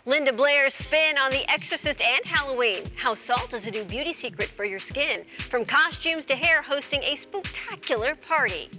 Linda Blair's spin on The Exorcist and Halloween. How salt is a new beauty secret for your skin. From costumes to hair, hosting a spooktacular party.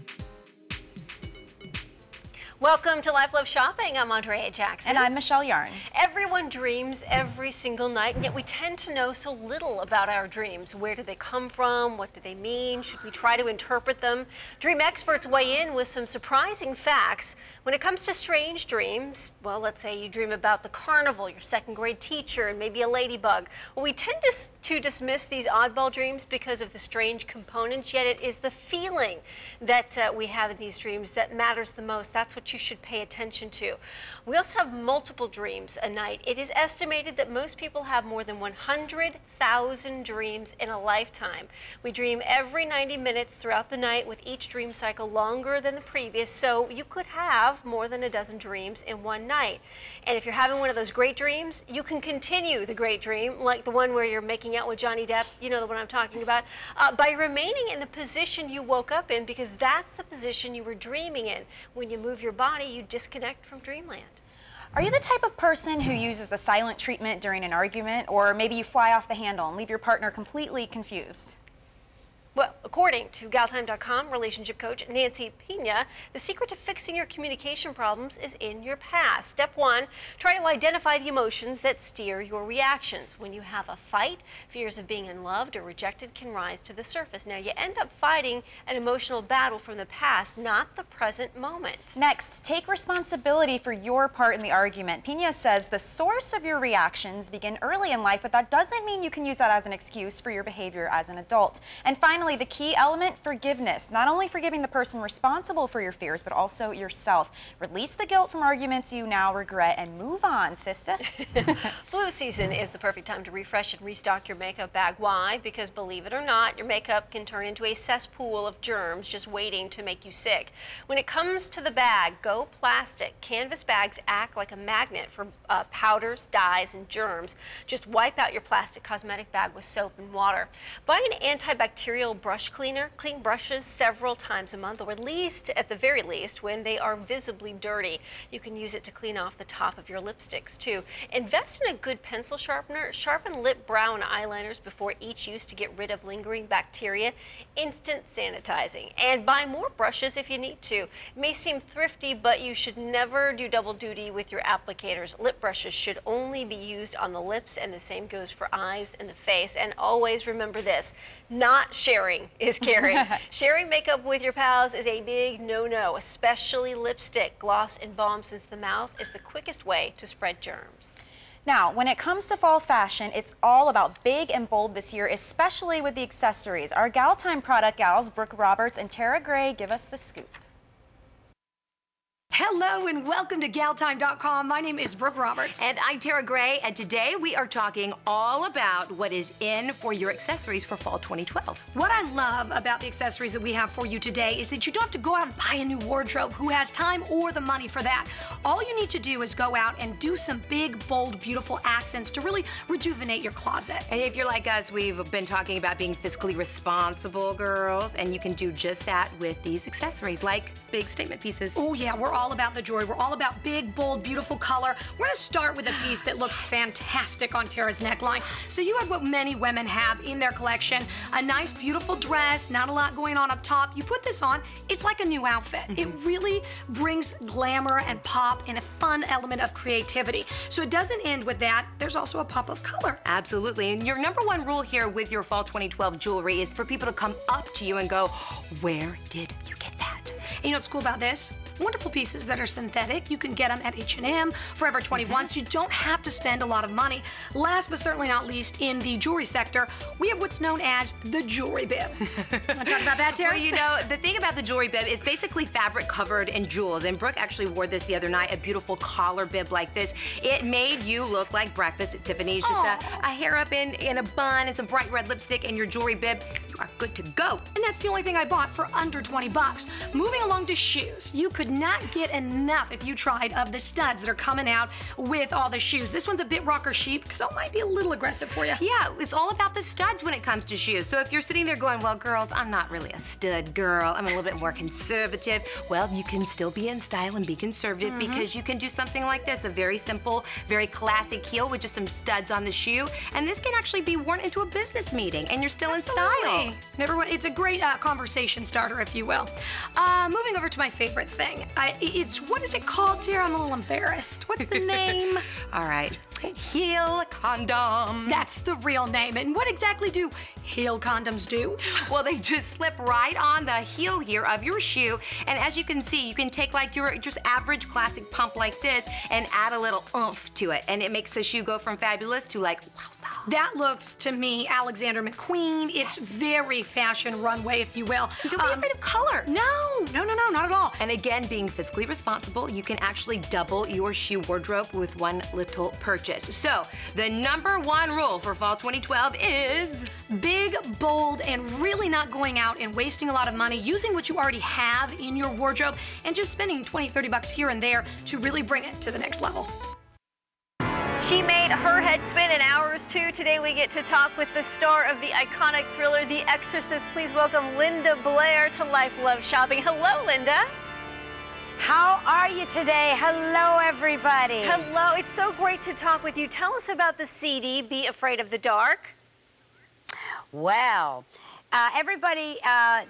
Welcome to Life Love Shopping. I'm Andrea Jackson. And I'm Michelle Yarn. Everyone dreams every single night, and yet we tend to know so little about our dreams. Where do they come from? What do they mean? Should we try to interpret them? Dream experts weigh in with some surprising facts. When it comes to strange dreams, well, let's say you dream about the carnival, your second grade teacher, and maybe a ladybug. Well, we tend to dismiss these oddball dreams because of the strange components, yet it is the feeling that we have in these dreams that matters the most. That's what you should pay attention to. We also have multiple dreams a night. It is estimated that most people have more than 100,000 dreams in a lifetime. We dream every 90 minutes throughout the night, with each dream cycle longer than the previous, so you could have more than a dozen dreams in one night. And if you're having one of those great dreams, you can continue the great dream, like the one where you're making out with Johnny Depp, you know the one I'm talking about, by remaining in the position you woke up in, because that's the position you were dreaming in. When you move your body, you disconnect from dreamland. Are you the type of person who uses the silent treatment during an argument, or maybe you fly off the handle and leave your partner completely confused? Well, according to Galtime.com relationship coach Nancy Pena, the secret to fixing your communication problems is in your past. Step one, try to identify the emotions that steer your reactions. When you have a fight, fears of being unloved or rejected can rise to the surface. Now, you end up fighting an emotional battle from the past, not the present moment. Next, take responsibility for your part in the argument. Pena says the source of your reactions begin early in life, but that doesn't mean you can use that as an excuse for your behavior as an adult. And finally, the key element, forgiveness. Not only forgiving the person responsible for your fears, but also yourself. Release the guilt from arguments you now regret and move on, sister. Flu season is the perfect time to refresh and restock your makeup bag. Why? Because believe it or not, your makeup can turn into a cesspool of germs just waiting to make you sick. When it comes to the bag, go plastic. Canvas bags act like a magnet for powders, dyes, and germs. Just wipe out your plastic cosmetic bag with soap and water. Buy an antibacterial brush cleaner. Clean brushes several times a month, or at the very least, when they are visibly dirty. You can use it to clean off the top of your lipsticks too. Invest in a good pencil sharpener. Sharpen lip brow and eyeliners before each use to get rid of lingering bacteria. Instant sanitizing. And buy more brushes if you need to. It may seem thrifty, but you should never do double duty with your applicators. Lip brushes should only be used on the lips, and the same goes for eyes and the face. And always remember this, not sharing is caring. Sharing makeup with your pals is a big no-no, especially lipstick. Gloss and balm, since the mouth is the quickest way to spread germs. Now, when it comes to fall fashion, it's all about big and bold this year, especially with the accessories. Our Gal Time product gals, Brooke Roberts and Tara Gray, give us the scoop. Hello and welcome to Galtime.com. My name is Brooke Roberts. And I'm Tara Gray, and today we are talking all about what is in for your accessories for fall 2012. What I love about the accessories that we have for you today is that you don't have to go out and buy a new wardrobe. Who has time or the money for that? All you need to do is go out and do some big, bold, beautiful accents to really rejuvenate your closet. And if you're like us, we've been talking about being fiscally responsible, girls, and you can do just that with these accessories, like big statement pieces. Oh yeah, we're all about the jewelry. We're all about big, bold, beautiful color. We're gonna start with a piece that looks fantastic on Tara's neckline. So you have what many women have in their collection, a nice, beautiful dress, not a lot going on up top. You put this on, it's like a new outfit. It really brings glamour and pop and a fun element of creativity. So it doesn't end with that. There's also a pop of color. Absolutely, and your number one rule here with your fall 2012 jewelry is for people to come up to you and go, where did you get that? And you know what's cool about this? Wonderful pieces that are synthetic. You can get them at H&M, Forever 21, so you don't have to spend a lot of money. Last but certainly not least, in the jewelry sector, we have what's known as the jewelry bib. Want to talk about that, Tara? Well, you know, the thing about the jewelry bib is basically fabric covered in jewels, and Brooke actually wore this the other night, a beautiful collar bib like this. It made you look like breakfast at Tiffany's, just a hair up in a bun and some bright red lipstick and your jewelry bib. You are good to go. And that's the only thing I bought for under 20 bucks. Moving along to shoes, you could could not get enough, if you tried, of the studs that are coming out with all the shoes. This one's a bit rocker chic, so it might be a little aggressive for you. Yeah, it's all about the studs when it comes to shoes. So if you're sitting there going, well, girls, I'm not really a stud girl. I'm a little bit more conservative. Well, you can still be in style and be conservative because you can do something like this, a very simple, very classic heel with just some studs on the shoe. And this can actually be worn into a business meeting and you're still in style. It's a great conversation starter, if you will. Moving over to my favorite thing. What is it called, dear? I'm a little embarrassed. What's the name? All right. Heel condoms. That's the real name. And what exactly do heel condoms do? Well, they just slip right on the heel here of your shoe. And as you can see, you can take like your just average classic pump like this and add a little oomph to it. And it makes the shoe go from fabulous to like, wowza. That looks to me Alexander McQueen. It's very fashion runway, if you will. Don't be afraid of color. No, not at all. And again, being fiscally responsible, you can actually double your shoe wardrobe with one little purchase. So the #1 rule for fall 2012 is big, bold, and really not going out and wasting a lot of money, using what you already have in your wardrobe and just spending 20, 30 bucks here and there to really bring it to the next level. She made her head spin and ours too. Today we get to talk with the star of the iconic thriller, The Exorcist. Please welcome Linda Blair to Life Love Shopping. Hello, Linda. How are you today? Hello, everybody. Hello, it's so great to talk with you. Tell us about the CD, Be Afraid of the Dark. Well, everybody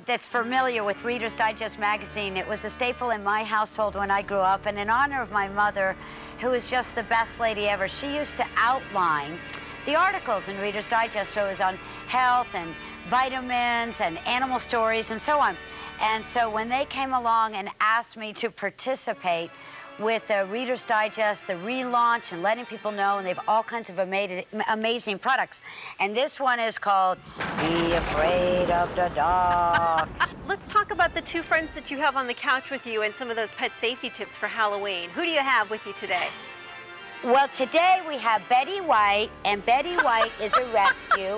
that's familiar with Reader's Digest magazine, it was a staple in my household when I grew up, and in honor of my mother, who was just the best lady ever, she used to outline the articles in Reader's Digest. So it was on health and vitamins and animal stories and so on. And so when they came along and asked me to participate with the Reader's Digest, the relaunch, and letting people know, and they have all kinds of amazing products. And this one is called Be Afraid of the Dark. Let's talk about the two friends that you have on the couch with you and some of those pet safety tips for Halloween. Who do you have with you today? Well, today we have Betty White, and Betty White is a rescue.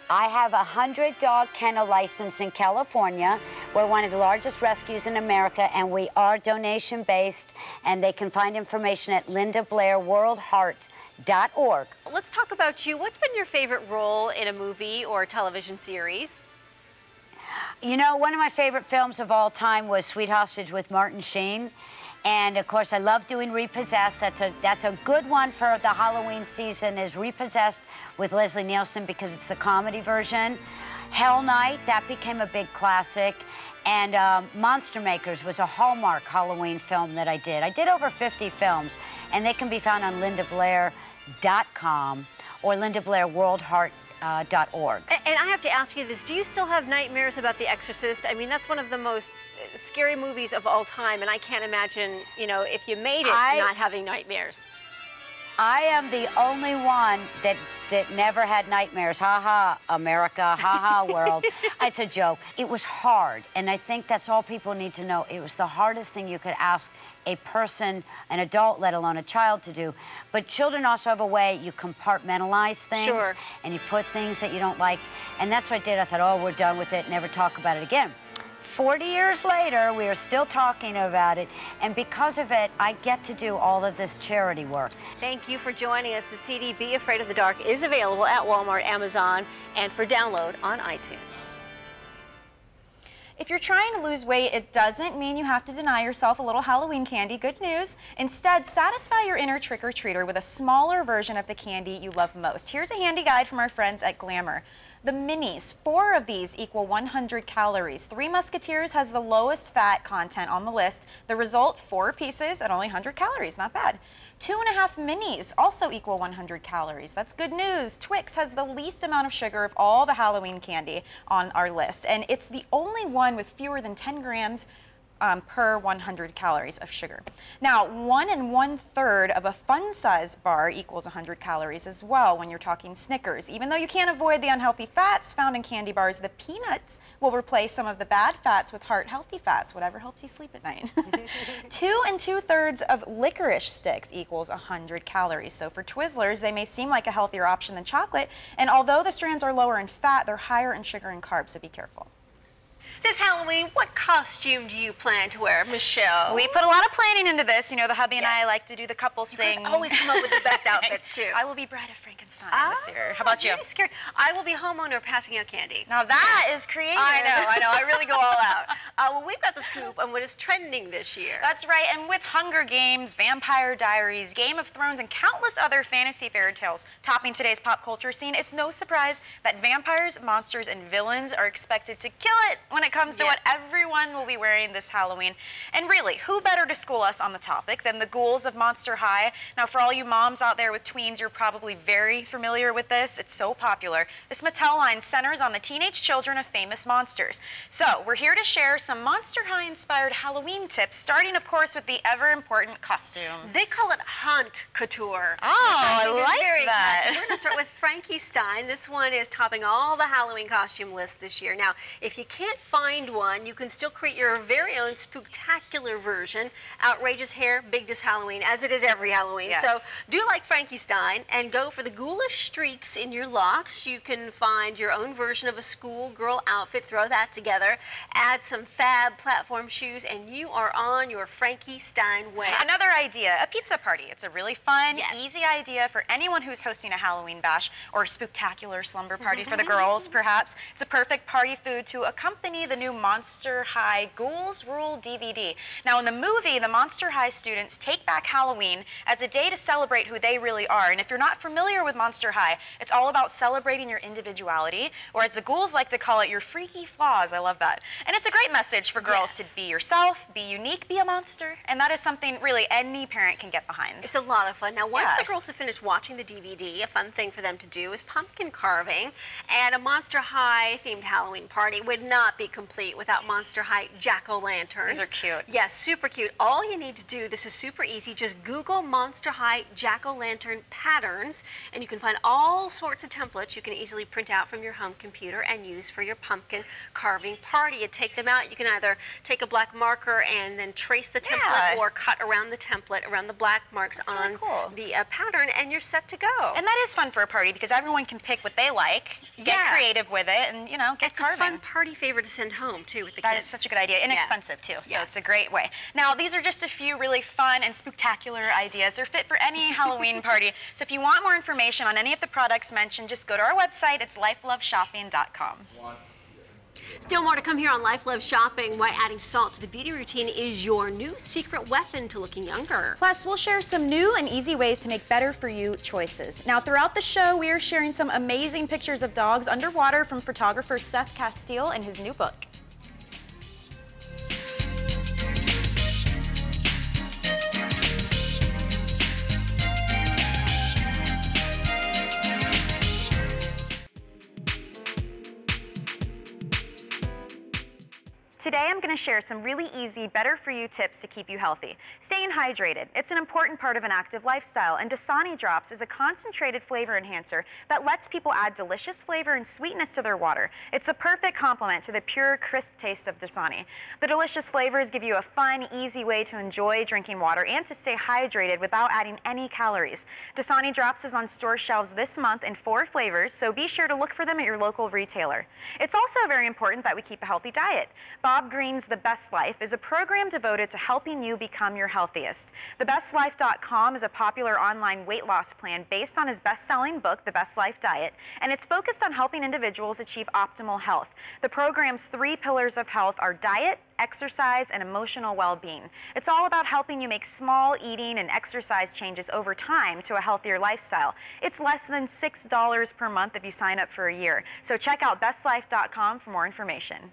I have a 100-dog kennel license in California. We're one of the largest rescues in America, and we are donation-based, and they can find information at lindablairworldheart.org. Let's talk about you. What's been your favorite role in a movie or television series? You know, one of my favorite films of all time was Sweet Hostage with Martin Sheen. And of course, I love doing Repossessed. That's a good one for the Halloween season, is Repossessed with Leslie Nielsen, because it's the comedy version. Hell Night, that became a big classic. And Monster Makers was a Hallmark Halloween film that I did. I did over 50 films, and they can be found on lindablair.com or lindablairworldheart.org. And I have to ask you this, do you still have nightmares about The Exorcist? I mean, that's one of the most scary movies of all time, and I can't imagine, you know, if you made it, not having nightmares. I am the only one that never had nightmares. Ha ha, America, ha ha, world. It's a joke. It was hard, and I think that's all people need to know. It was the hardest thing you could ask a person, an adult, let alone a child, to do. But children also have a way you compartmentalize things. Sure. And you put things that you don't like. And that's what I did. I thought, oh, we're done with it, never talk about it again. 40 years later, we are still talking about it, and because of it, I get to do all of this charity work. Thank you for joining us. The CD, Be Afraid of the Dark, is available at Walmart, Amazon, and for download on iTunes. If you're trying to lose weight, it doesn't mean you have to deny yourself a little Halloween candy. Good news. Instead, satisfy your inner trick-or-treater with a smaller version of the candy you love most. Here's a handy guide from our friends at Glamour. The minis, 4 of these equal 100 calories. Three Musketeers has the lowest fat content on the list. The result, 4 pieces at only 100 calories, not bad. 2.5 minis also equal 100 calories. That's good news. Twix has the least amount of sugar of all the Halloween candy on our list, and it's the only one with fewer than 10 grams per 100 calories of sugar. Now, 1 1/3 of a fun size bar equals 100 calories as well when you're talking Snickers. Even though you can't avoid the unhealthy fats found in candy bars, the peanuts will replace some of the bad fats with heart-healthy fats, whatever helps you sleep at night. 2 2/3 of licorice sticks equals 100 calories. So for Twizzlers, they may seem like a healthier option than chocolate, and although the strands are lower in fat, they're higher in sugar and carbs, so be careful. This Halloween, what costume do you plan to wear, Michelle? We put a lot of planning into this. You know, the hubby and I Yes. like to do the couples thing. You guys always come up with the best outfits, too. I will be Bride of Frankenstein this year. How Oh, about you? very scary. I will be homeowner passing out candy. Now that is creative. I know. I really go all out. Well, we've got the scoop on what is trending this year. That's right, and with Hunger Games, Vampire Diaries, Game of Thrones, and countless other fantasy fairy tales topping today's pop culture scene, it's no surprise that vampires, monsters, and villains are expected to kill it when it comes to what everyone will be wearing this Halloween. And really, who better to school us on the topic than the ghouls of Monster High? Now, for all you moms out there with tweens, you're probably very familiar with this. It's so popular. This Mattel line centers on the teenage children of famous monsters. So, we're here to share some Monster High-inspired Halloween tips, starting, of course, with the ever-important costume. They call it haunt couture. Oh, I Which is like very that. catchy. We're going to start with Frankie Stein. This one is topping all the Halloween costume lists this year. Now, if you can't find one, you can still create your very own spooktacular version. Outrageous hair, big this Halloween, as it is every Halloween. Yes. So do like Frankie Stein and go for the ghoulish streaks in your locks. You can find your own version of a schoolgirl outfit, throw that together, add some fab platform shoes, and you are on your Frankie Stein way. Another idea, a pizza party. It's a really fun, Yes. easy idea for anyone who's hosting a Halloween bash or a spooktacular slumber party for the girls, perhaps. It's a perfect party food to accompany the new Monster High Ghouls Rule DVD. Now, in the movie, the Monster High students take back Halloween as a day to celebrate who they really are. And if you're not familiar with Monster High, it's all about celebrating your individuality, or as the ghouls like to call it, your freaky flaws. I love that. And it's a great message for girls to be yourself, be unique, be a monster. And that is something really any parent can get behind. It's a lot of fun. Now, once Yeah. the girls have finished watching the DVD, a fun thing for them to do is pumpkin carving. And a Monster High themed Halloween party would not be complete without Monster High jack-o'-lanterns. These are cute. Yes, super cute. All you need to do, this is super easy, just Google Monster High jack-o'-lantern patterns, and you can find all sorts of templates you can easily print out from your home computer and use for your pumpkin carving party. You take them out, you can either take a black marker and then trace the template or cut around the template, around the black marks That's on really cool. the pattern, and you're set to go. And that is fun for a party because everyone can pick what they like, get creative with it, and, you know, get it's carving. a fun party favor to send home, too, with the That kids. is such a good idea. Inexpensive, too, so Yes. it's a great way. Now, these are just a few really fun and spooktacular ideas. They're fit for any Halloween party. So if you want more information on any of the products mentioned, just go to our website. It's lifeloveshopping.com. Still more to come here on Life Love Shopping. Why adding salt to the beauty routine is your new secret weapon to looking younger. Plus, we'll share some new and easy ways to make better for you choices. Now, throughout the show, we are sharing some amazing pictures of dogs underwater from photographer Seth Castile in his new book. Today, I'm going to share some really easy, better-for-you tips to keep you healthy. Staying hydrated. It's an important part of an active lifestyle, and Dasani Drops is a concentrated flavor enhancer that lets people add delicious flavor and sweetness to their water. It's a perfect complement to the pure, crisp taste of Dasani. The delicious flavors give you a fun, easy way to enjoy drinking water and to stay hydrated without adding any calories. Dasani Drops is on store shelves this month in 4 flavors, so be sure to look for them at your local retailer. It's also very important that we keep a healthy diet. Bob Green's The Best Life is a program devoted to helping you become your healthiest. TheBestLife.com is a popular online weight loss plan based on his best-selling book, The Best Life Diet, and it's focused on helping individuals achieve optimal health. The program's 3 pillars of health are diet, exercise, and emotional well-being. It's all about helping you make small eating and exercise changes over time to a healthier lifestyle. It's less than $6 per month if you sign up for a year. So check out bestlife.com for more information.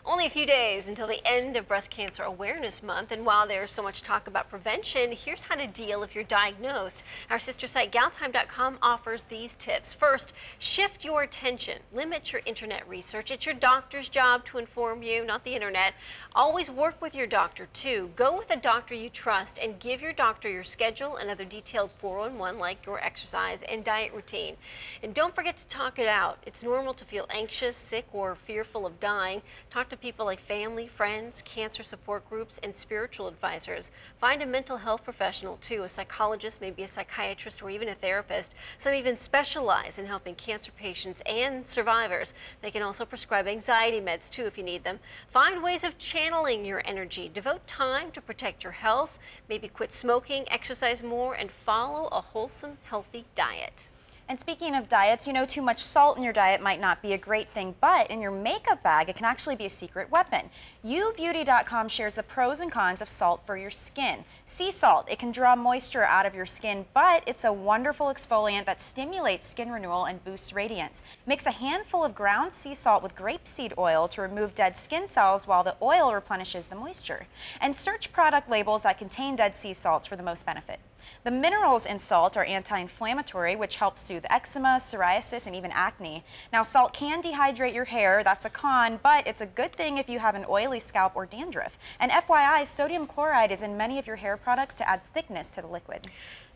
Only a few days until the end of Breast Cancer Awareness Month, and while there's so much talk about prevention, here's how to deal if you're diagnosed. Our sister site, galtime.com, offers these tips. First, shift your attention. Limit your internet research. It's your doctor's job to inform you, not the internet. Always work with your doctor, too. Go with a doctor you trust and give your doctor your schedule and other detailed 411, like your exercise and diet routine. And don't forget to talk it out. It's normal to feel anxious, sick, or fearful of dying. Talk to people like family, friends, cancer support groups, and spiritual advisors. Find a mental health professional too, a psychologist, maybe a psychiatrist, or even a therapist. Some even specialize in helping cancer patients and survivors. They can also prescribe anxiety meds too if you need them. Find ways of channeling your energy. Devote time to protect your health. Maybe quit smoking, exercise more, and follow a wholesome, healthy diet. And speaking of diets, you know, too much salt in your diet might not be a great thing, but in your makeup bag, it can actually be a secret weapon. YouBeauty.com shares the pros and cons of salt for your skin. Sea salt, it can draw moisture out of your skin, but it's a wonderful exfoliant that stimulates skin renewal and boosts radiance. Mix a handful of ground sea salt with grapeseed oil to remove dead skin cells while the oil replenishes the moisture. And search product labels that contain dead sea salts for the most benefit. The minerals in salt are anti-inflammatory, which helps soothe eczema, psoriasis, and even acne. Now, salt can dehydrate your hair, that's a con, but it's a good thing if you have an oily scalp or dandruff. And FYI, sodium chloride is in many of your hair products to add thickness to the liquid.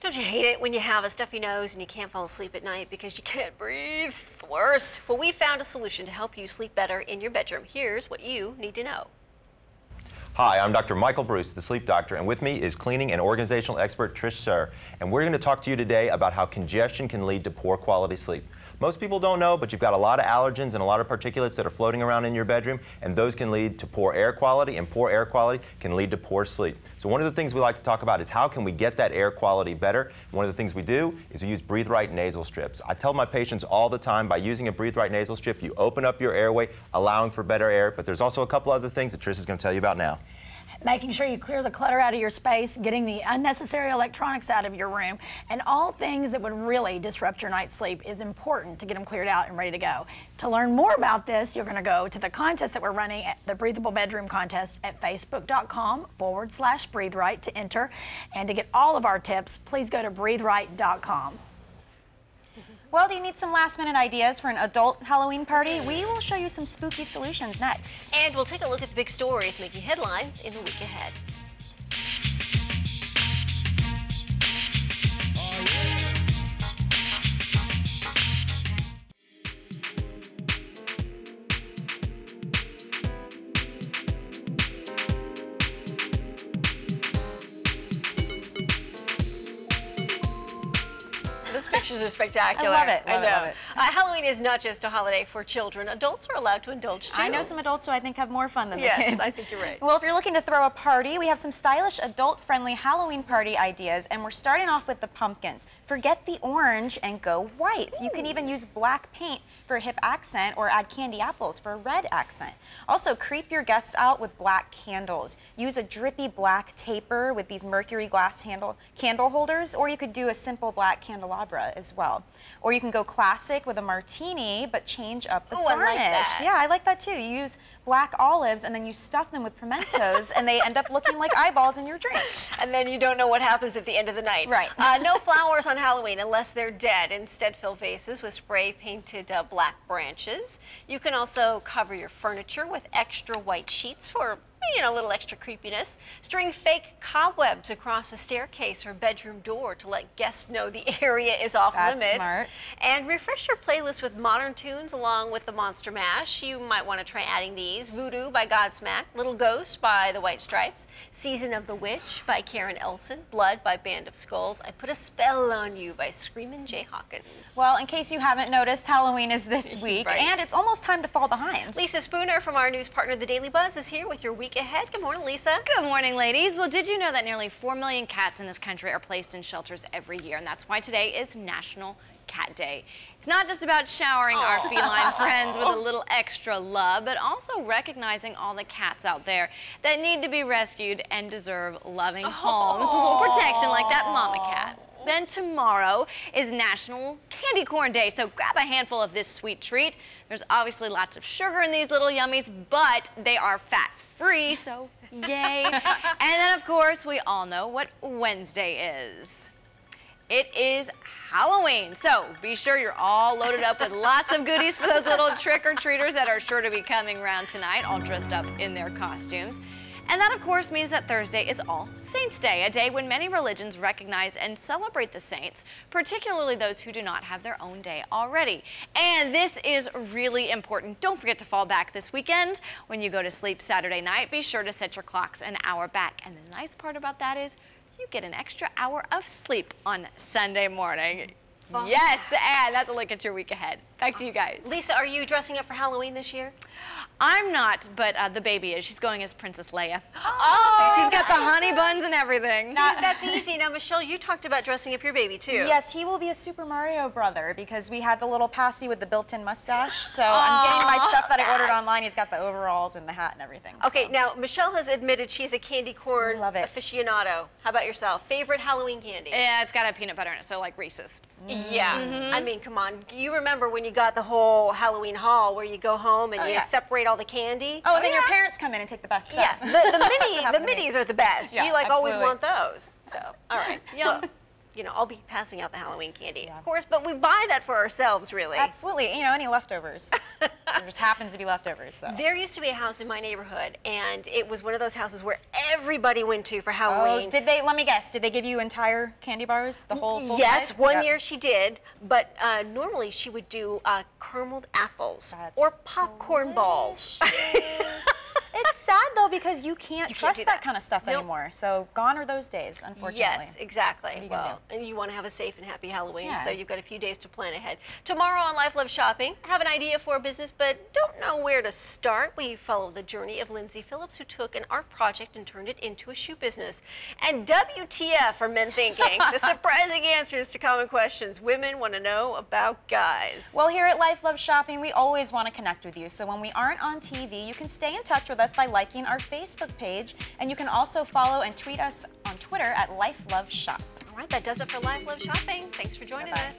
Don't you hate it when you have a stuffy nose and you can't fall asleep at night because you can't breathe? It's the worst. Well, we found a solution to help you sleep better in your bedroom. Here's what you need to know. Hi, I'm Dr. Michael Bruce, the sleep doctor, and with me is cleaning and organizational expert Trish Suhr, and we're going to talk to you today about how congestion can lead to poor quality sleep. Most people don't know, but you've got a lot of allergens and a lot of particulates that are floating around in your bedroom, and those can lead to poor air quality, and poor air quality can lead to poor sleep. So one of the things we like to talk about is how can we get that air quality better. One of the things we do is we use Breathe Right nasal strips. I tell my patients all the time, by using a Breathe Right nasal strip, you open up your airway, allowing for better air, but there's also a couple other things that Trish is going to tell you about now. Making sure you clear the clutter out of your space, getting the unnecessary electronics out of your room, and all things that would really disrupt your night's sleep is important to get them cleared out and ready to go. To learn more about this, you're going to go to the contest that we're running at the Breathable Bedroom Contest at facebook.com/BreatheRight to enter. And to get all of our tips, please go to BreatheRight.com. Well, do you need some last-minute ideas for an adult Halloween party? We will show you some spooky solutions next. And we'll take a look at the big stories making headlines in the week ahead. Those pictures are spectacular. I love it. Love it. Halloween is not just a holiday for children. Adults are allowed to indulge too. I know some adults who I think have more fun than the kids. Yes, I think you're right. Well, if you're looking to throw a party, we have some stylish, adult-friendly Halloween party ideas, and we're starting off with the pumpkins. Forget the orange and go white. You can even use black paint for a hip accent or add candy apples for a red accent. Also, creep your guests out with black candles. Use a drippy black taper with these mercury glass candle holders, or you could do a simple black candelabra as well. Or you can go classic with a martini, but change up the garnish. I like that. Yeah, I like that too. You use black olives and then you stuff them with pimentos and they end up looking like eyeballs in your drink. And then you don't know what happens at the end of the night. Right. No flowers on Halloween unless they're dead. Instead, fill vases with spray-painted black branches. You can also cover your furniture with extra white sheets for a little extra creepiness. String fake cobwebs across a staircase or bedroom door to let guests know the area is off limits. That's smart. And refresh your playlist with modern tunes along with the Monster Mash. You might want to try adding these. Voodoo by Godsmack, Little Ghost by the White Stripes, Season of the Witch by Karen Elson, Blood by Band of Skulls, I Put a Spell on You by Screamin' Jay Hawkins. Well, in case you haven't noticed, Halloween is this week, Right. and it's almost time to fall behind. Lisa Spooner from our news partner, The Daily Buzz, is here with your week ahead. Good morning, Lisa. Good morning, ladies. Well, did you know that nearly 4 million cats in this country are placed in shelters every year? And that's why today is National Cat Day. It's not just about showering our feline friends with a little extra love, but also recognizing all the cats out there that need to be rescued and deserve loving homes, a little protection like that mama cat. Then tomorrow is National Candy Corn Day, so grab a handful of this sweet treat. There's obviously lots of sugar in these little yummies, but they are fat-free, so yay. And then, of course, we all know what Wednesday is. It is Halloween, so be sure you're all loaded up with lots of goodies for those little trick-or-treaters that are sure to be coming around tonight, all dressed up in their costumes. And that, of course, means that Thursday is All Saints Day, a day when many religions recognize and celebrate the saints, particularly those who do not have their own day already. And this is really important. Don't forget to fall back this weekend. When you go to sleep Saturday night, be sure to set your clocks an hour back. And the nice part about that is you get an extra hour of sleep on Sunday morning. Yes, and that's a look at your week ahead. Back to you guys. Lisa, are you dressing up for Halloween this year? I'm not, but the baby is. She's going as Princess Leia. Oh! She's got the honey buns and everything. That's easy. Now, Michelle, you talked about dressing up your baby, too. Yes, he will be a Super Mario brother because we have the little passy with the built-in mustache. So I'm getting my stuff that I ordered online. He's got the overalls and the hat and everything. Okay, now, Michelle has admitted she's a candy corn aficionado. How about yourself? Favorite Halloween candy? Yeah, it's got a peanut butter in it, so like Reese's. Yeah. I mean, come on. You remember when you got the whole Halloween haul where you go home and you separate all the candy? Oh, and then your parents come in and take the best stuff. Yeah, the minis are the best. Yeah, you like always absolutely. want those. So, all right. Well, you know, I'll be passing out the Halloween candy, of course, but we buy that for ourselves, really. Absolutely. You know, any leftovers. There just happens to be leftovers. So. There used to be a house in my neighborhood, and it was one of those houses where everybody went to for Halloween. Oh, did they, let me guess, did they give you entire candy bars, the whole full Yes, size? one year she did, but normally she would do carameled apples or popcorn balls. It's sad, though, because you can't trust do that kind of stuff Nope. anymore. So gone are those days, unfortunately. Yes, exactly. you Well, and you want to have a safe and happy Halloween, Yeah. so you've got a few days to plan ahead. Tomorrow on Life Love Shopping, have an idea for a business but don't know where to start. We follow the journey of Lindsay Phillips, who took an art project and turned it into a shoe business. And WTF are men thinking? The surprising answers to common questions women want to know about guys. Well, here at Life Love Shopping, we always want to connect with you. So when we aren't on TV, you can stay in touch with us by liking our Facebook page, and you can also follow and tweet us on Twitter at Life Love Shop. All right, that does it for Life Love Shopping. Thanks for joining us.